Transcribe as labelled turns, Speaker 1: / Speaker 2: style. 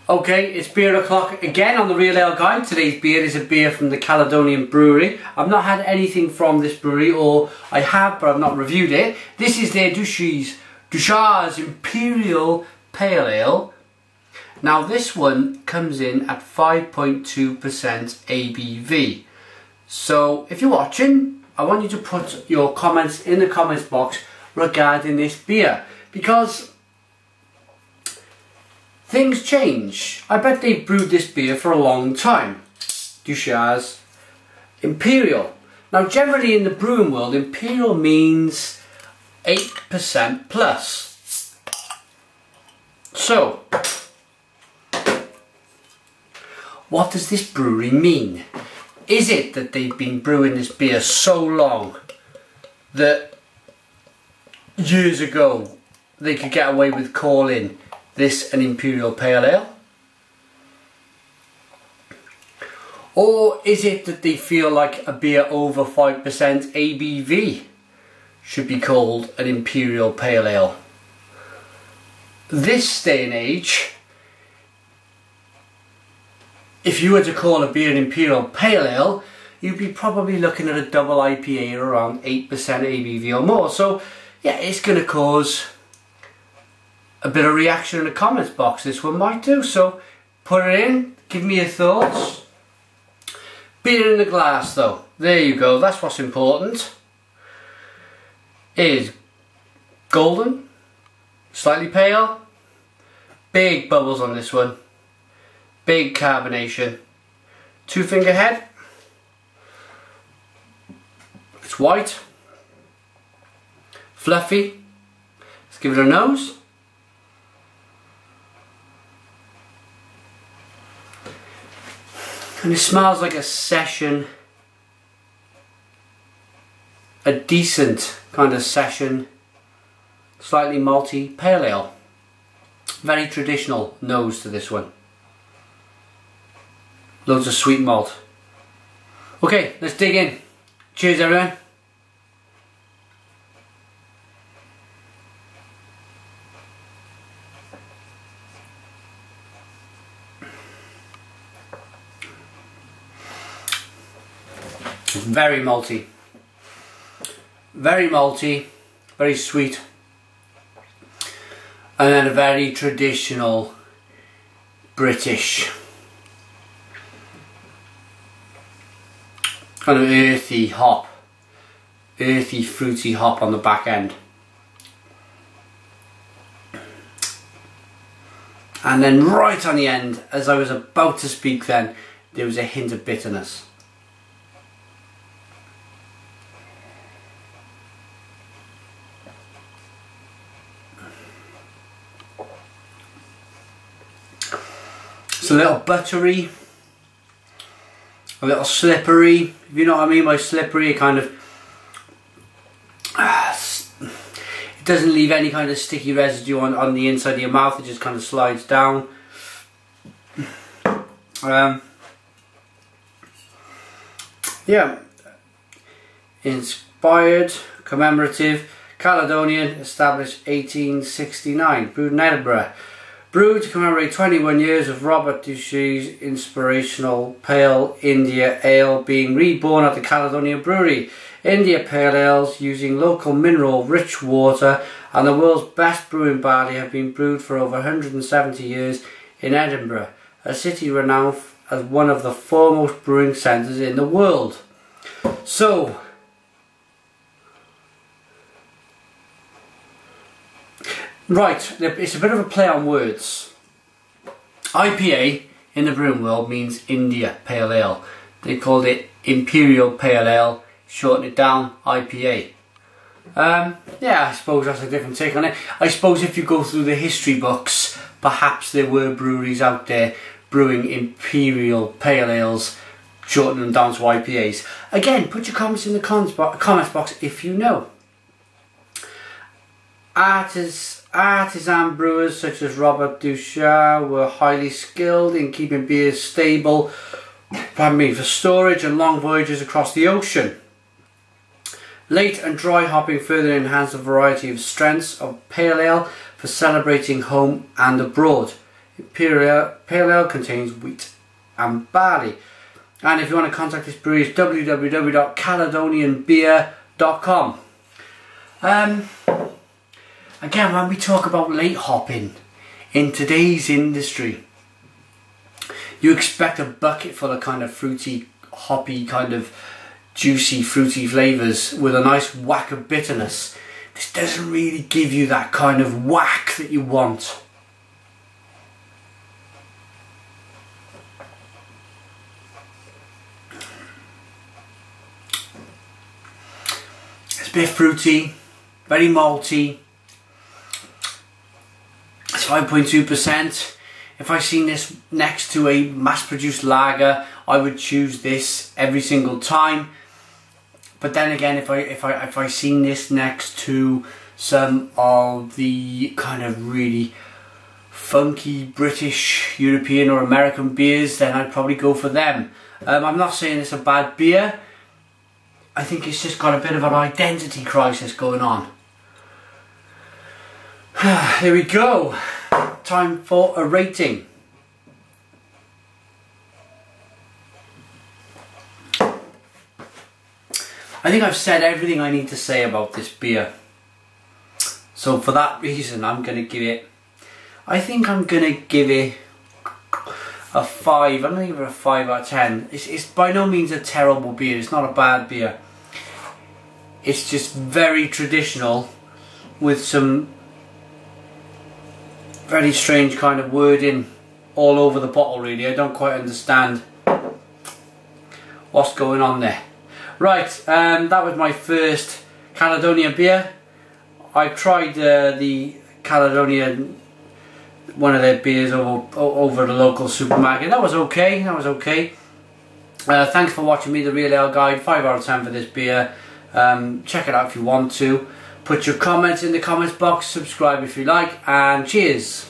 Speaker 1: Okay, it's beer o'clock again on the Real Ale Guide. Today's beer is a beer from the Caledonian Brewery. I've not had anything from this brewery, or I have, but I've not reviewed it. This is their Deuchars Imperial Pale Ale. Now this one comes in at 5.2% ABV. So if you're watching, I want you to put your comments in the comments box regarding this beer, because things change. I bet they've brewed this beer for a long time. Deuchars Imperial. Now generally in the brewing world, Imperial means 8% plus. So, what does this brewery mean? Is it that they've been brewing this beer so long that years ago they could get away with calling this an Imperial Pale Ale? Or is it that they feel like a beer over 5% ABV should be called an Imperial Pale Ale? This day and age, if you were to call a beer an Imperial Pale Ale, you'd be probably looking at a double IPA around 8% ABV or more. So yeah, it's going to cause a bit of reaction in the comments box. This one might do, so put it in, give me your thoughts. Beer in the glass though, there you go, that's what's important. It is golden, slightly pale, big bubbles on this one, big carbonation, 2-finger head, it's white, fluffy. Let's give it a nose. And it smells like a session, a decent kind of session, slightly malty pale ale. Very traditional nose to this one. Loads of sweet malt. Okay, let's dig in. Cheers everyone. Very malty, very sweet, and then a very traditional British kind of earthy hop, earthy fruity hop on the back end, and then right on the end, as I was about to speak then, there was a hint of bitterness. It's a little buttery, a little slippery, if you know what I mean by slippery. It kind of, it doesn't leave any kind of sticky residue on the inside of your mouth, it just kind of slides down. Yeah, inspired, commemorative, Caledonian, established 1869, brewed in Edinburgh. Brewed to commemorate 21 years of Robert Deuchars' inspirational Pale India Ale being reborn at the Caledonian Brewery. India Pale Ales, using local mineral-rich water and the world's best brewing barley, have been brewed for over 170 years in Edinburgh, a city renowned as one of the foremost brewing centres in the world. So, right, it's a bit of a play on words. IPA in the brewing world means India Pale Ale. They called it Imperial Pale Ale, shortened it down, IPA. Yeah, I suppose that's a different take on it. I suppose if you go through the history books, perhaps there were breweries out there brewing Imperial Pale Ales, shortening them down to IPAs. Again, put your comments in the comments box if you know. Artisan brewers such as Robert Deuchars were highly skilled in keeping beers stable, for storage and long voyages across the ocean. Late and dry hopping further enhanced the variety of strengths of pale ale for celebrating home and abroad. Imperial Pale Ale contains wheat and barley. And if you want to contact this brewery, it's www.caledonianbeer.com. Again, when we talk about late hopping in today's industry, you expect a bucket full of kind of fruity, hoppy, kind of juicy, fruity flavours with a nice whack of bitterness. This doesn't really give you that kind of whack that you want. It's a bit fruity, very malty. It's 5.2%. If I seen this next to a mass-produced lager, I would choose this every single time. But then again, if I seen this next to some of the kind of really funky British, European or American beers, then I'd probably go for them. I'm not saying it's a bad beer. I think it's just got a bit of an identity crisis going on. Here we go. Time for a rating. I think I've said everything I need to say about this beer. So for that reason, I'm going to give it, I think I'm going to give it a 5. I'm going to give it a 5 out of 10. It's by no means a terrible beer. It's not a bad beer. It's just very traditional with some very strange kind of wording all over the bottle, really. I don't quite understand what's going on there. Right, that was my first Caledonian beer. I tried the Caledonian, one of their beers over the local supermarket. That was okay, that was okay. Thanks for watching me, The Real Ale Guide. 5 out of 10 for this beer. Check it out if you want to. Put your comments in the comments box, subscribe if you like, and cheers.